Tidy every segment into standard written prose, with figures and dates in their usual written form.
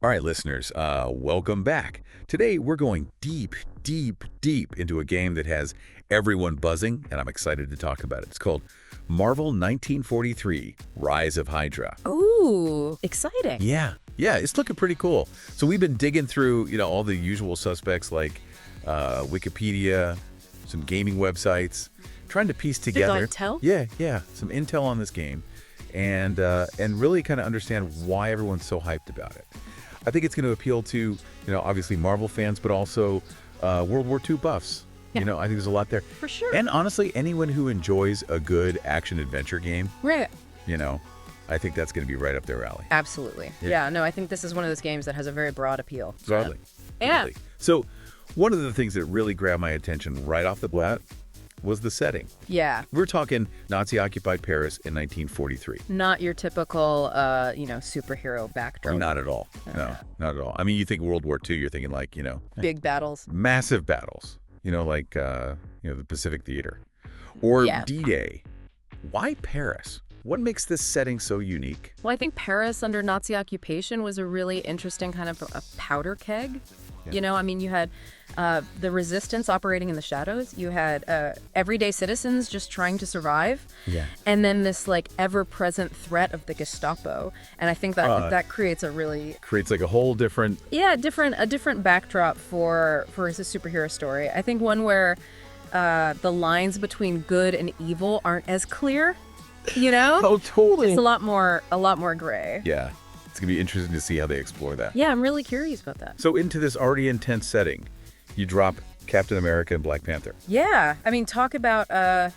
All right, listeners, welcome back. Today, we're going deep, deep, deep into a game that has everyone buzzing, and I'm excited to talk about it. It's called Marvel 1943, Rise of Hydra. Ooh, exciting. Yeah, it's looking pretty cool. So we've been digging through, all the usual suspects like Wikipedia, some gaming websites, trying to piece together. Intel? Yeah, some intel on this game, and really kind of understand why everyone's so hyped about it. I think it's going to appeal to, obviously Marvel fans, but also World War II buffs. Yeah. I think there's a lot there. For sure. And honestly, anyone who enjoys a good action-adventure game, Right. I think that's going to be right up their alley. Absolutely. Yeah, no, I think this is one of those games that has a very broad appeal. Broadly. Yeah. Broadly. So one of the things that really grabbed my attention right off the bat was the setting. Yeah. We're talking Nazi-occupied Paris in 1943. Not your typical, superhero backdrop. Not at all. No, not at all. I mean, you think World War II, you're thinking like, Big battles. massive battles, like, the Pacific Theater. Or Yeah. D-Day. Why Paris? What makes this setting so unique? Well, I think Paris under Nazi occupation was a really interesting kind of a powder keg. Yeah. You had the resistance operating in the shadows. You had everyday citizens just trying to survive. Yeah. And then this like ever-present threat of the Gestapo. And I think that that creates a really Creates like a whole different... a different backdrop for a superhero story. I think one where the lines between good and evil aren't as clear. Oh, totally. It's a lot more gray. Yeah. It's going to be interesting to see how they explore that. Yeah, I'm really curious about that. So into this already intense setting, you drop Captain America and Black Panther. Yeah, talk about a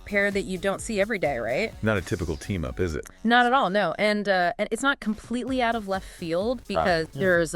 pair that you don't see every day, right? Not a typical team up, is it? Not at all, no. And it's not completely out of left field because there's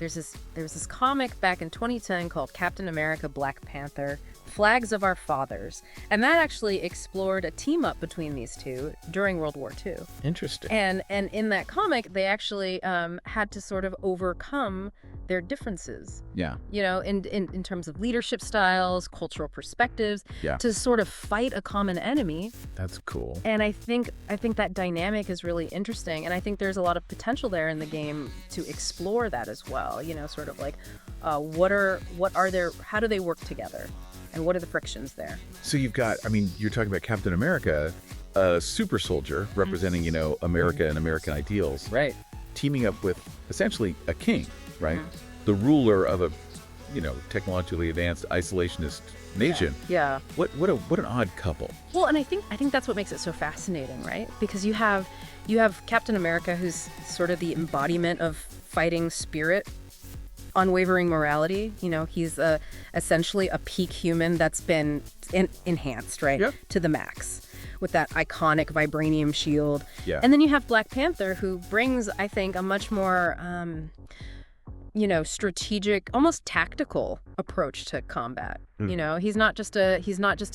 this comic back in 2010 called Captain America Black Panther Flags of Our Fathers, and that actually explored a team up between these two during World War II. Interesting. And in that comic, they actually had to sort of overcome their differences. Yeah. In terms of leadership styles, cultural perspectives, Yeah. to sort of fight a common enemy. That's cool. And I think that dynamic is really interesting, and I think there's a lot of potential there in the game to explore that as well. Sort of like what are their, how do they work together? And what are the frictions there? So you've got, you're talking about Captain America, a super soldier representing, America and American ideals. Right. Teaming up with essentially a king, right? The ruler of a, technologically advanced isolationist nation. Yeah. What an odd couple. Well, and I think that's what makes it so fascinating, right? Because you have Captain America, who's sort of the embodiment of fighting spirit, unwavering morality. He's essentially a peak human that's been enhanced, right? Yep. To the max with that iconic vibranium shield. Yeah. And then you have Black Panther, who brings, I think, a much more strategic, almost tactical approach to combat. He's not just a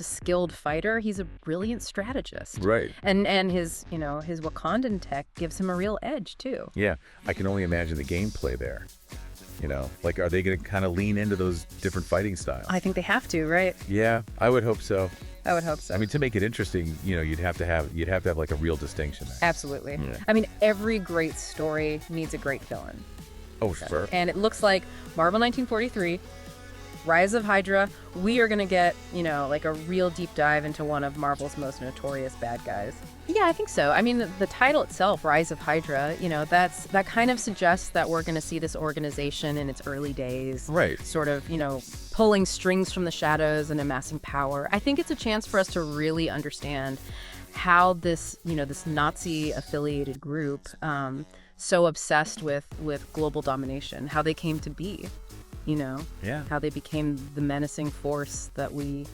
skilled fighter, he's a brilliant strategist. Right. And his his Wakandan tech gives him a real edge too. Yeah. I can only imagine the gameplay there. Like, are they going to kind of lean into those different fighting styles? I think they have to, right? Yeah, I would hope so. I would hope so. To make it interesting, you'd have to have like a real distinction there. Absolutely. Yeah. Every great story needs a great villain. Oh, sure. And it looks like Marvel 1943, Rise of HYDRA, we are going to get, like a real deep dive into one of Marvel's most notorious bad guys. Yeah, I think so. The title itself, Rise of HYDRA, that kind of suggests that we're going to see this organization in its early days. Right. Sort of, pulling strings from the shadows and amassing power. I think it's a chance for us to really understand how this, this Nazi-affiliated group, so obsessed with global domination, how they came to be, Yeah. how they became the menacing force that we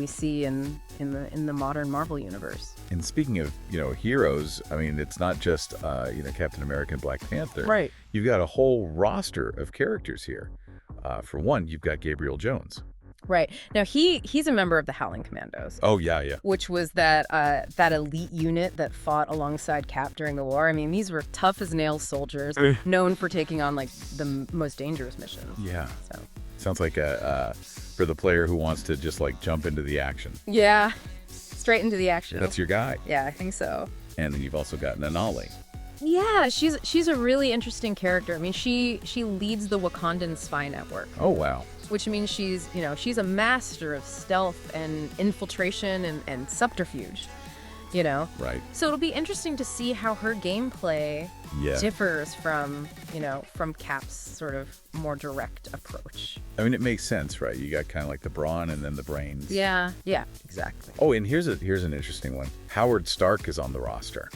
see in the modern Marvel universe. And speaking of, heroes, it's not just, Captain America and Black Panther. Right. You've got a whole roster of characters here. For one, you've got Gabriel Jones. Right. Now, he's a member of the Howling Commandos. Oh, yeah. Which was that elite unit that fought alongside Cap during the war. These were tough as nails soldiers, known for taking on, like, the most dangerous missions. Yeah. So. Sounds like for the player who wants to just, like, jump into the action. Yeah. Straight into the action. That's your guy. Yeah, I think so. And then you've also got Nanali. Yeah, she's a really interesting character. I mean, she leads the Wakandan spy network, Oh, wow. which means she's a master of stealth and infiltration and subterfuge, Right. So it'll be interesting to see how her gameplay Yeah. differs from Cap's sort of more direct approach. I mean, it makes sense, right? You got kind of like the brawn and then the brains. Yeah, exactly. Oh, and here's an interesting one. Howard Stark is on the roster.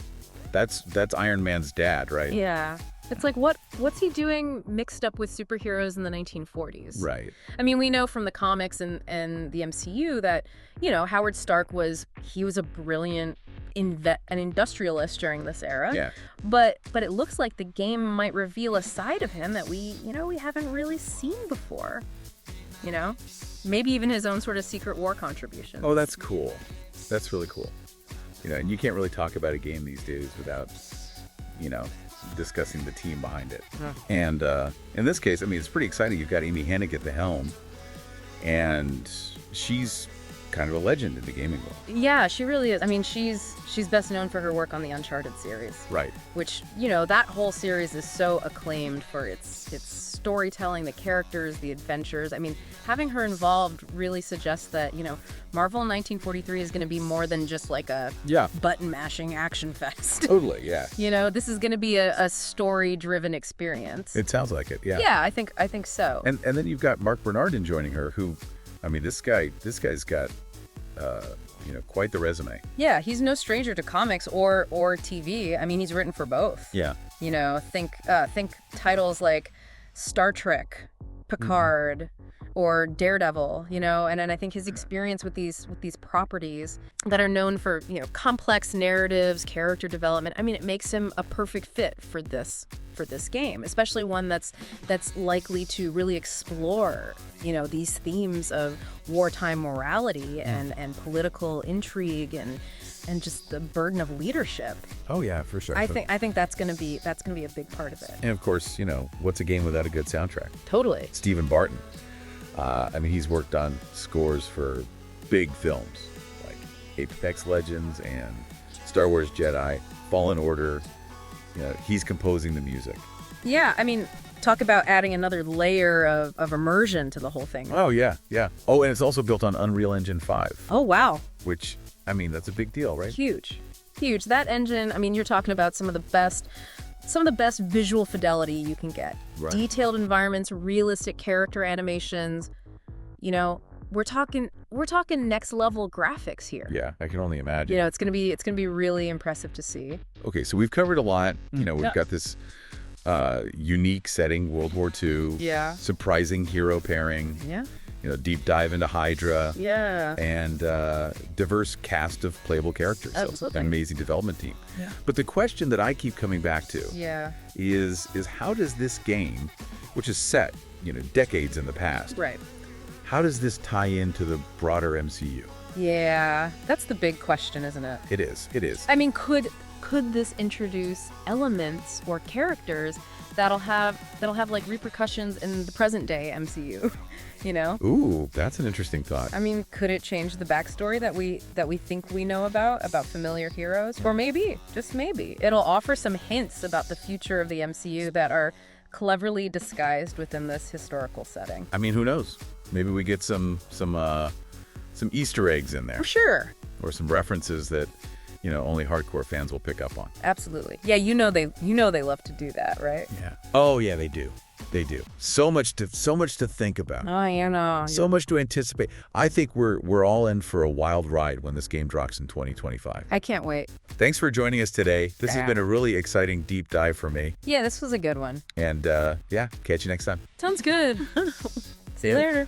That's Iron Man's dad, right? Yeah. It's like, what's he doing mixed up with superheroes in the 1940s? Right. I mean, we know from the comics and the MCU that, Howard Stark was a brilliant an industrialist during this era. Yeah. But it looks like the game might reveal a side of him that we haven't really seen before. Maybe even his own sort of secret war contribution. Oh, that's cool. That's really cool. And you can't really talk about a game these days without, discussing the team behind it. Yeah. And in this case, I mean, it's pretty exciting. You've got Amy Hennig at the helm, and she's kind of a legend in the gaming world. Yeah, she really is. I mean, she's best known for her work on the Uncharted series. Right. Which, that whole series is so acclaimed for its storytelling, the characters, the adventures. I mean, having her involved really suggests that, Marvel 1943 is going to be more than just like a button-mashing action fest. Totally, yeah. This is going to be a story-driven experience. It sounds like it, yeah. Yeah, I think so. And then you've got Mark Bernardin joining her, who, I mean, this guy's got, quite the resume. Yeah, he's no stranger to comics or TV. I mean, he's written for both. Yeah. Think titles like Star Trek, Picard, or Daredevil, and then I think his experience with these properties that are known for, complex narratives, character development. I mean, it makes him a perfect fit for this game, especially one that's likely to really explore, these themes of wartime morality and political intrigue and just the burden of leadership. Oh yeah, for sure. I think that's gonna be a big part of it. And of course, what's a game without a good soundtrack? Totally. Stephen Barton. I mean, he's worked on scores for big films like Apex Legends and Star Wars Jedi, Fallen Order. He's composing the music. Yeah, I mean, talk about adding another layer of immersion to the whole thing. Oh yeah, yeah. Oh, and it's also built on Unreal Engine 5. Oh wow. Which, I mean, that's a big deal, right? Huge. That engine, I mean, you're talking about some of the best visual fidelity you can get. Right. Detailed environments, realistic character animations. We're talking next level graphics here. Yeah, I can only imagine. It's gonna be really impressive to see. Okay, so we've covered a lot. We've got this unique setting, World War II. Yeah. Surprising hero pairing. Yeah. Deep dive into HYDRA. Yeah. And diverse cast of playable characters. Absolutely. So, an amazing development team. Yeah. But the question that I keep coming back to is how does this game, which is set, decades in the past, right, how does this tie into the broader MCU? Yeah, that's the big question, isn't it? It is. I mean, could this introduce elements or characters that'll have like repercussions in the present day MCU? Ooh, that's an interesting thought. I mean, could it change the backstory that we think we know about familiar heroes? Or maybe, just maybe, it'll offer some hints about the future of the MCU that are cleverly disguised within this historical setting. I mean, who knows? Maybe we get some Easter eggs in there. For sure. Or some references that, only hardcore fans will pick up on. Absolutely. Yeah, they love to do that, right? Yeah. Oh yeah, they do. They do. So much to think about. Oh, So much to anticipate. I think we're all in for a wild ride when this game drops in 2025. I can't wait. Thanks for joining us today. This has been a really exciting deep dive for me. Yeah, this was a good one. And catch you next time. Sounds good. See you later.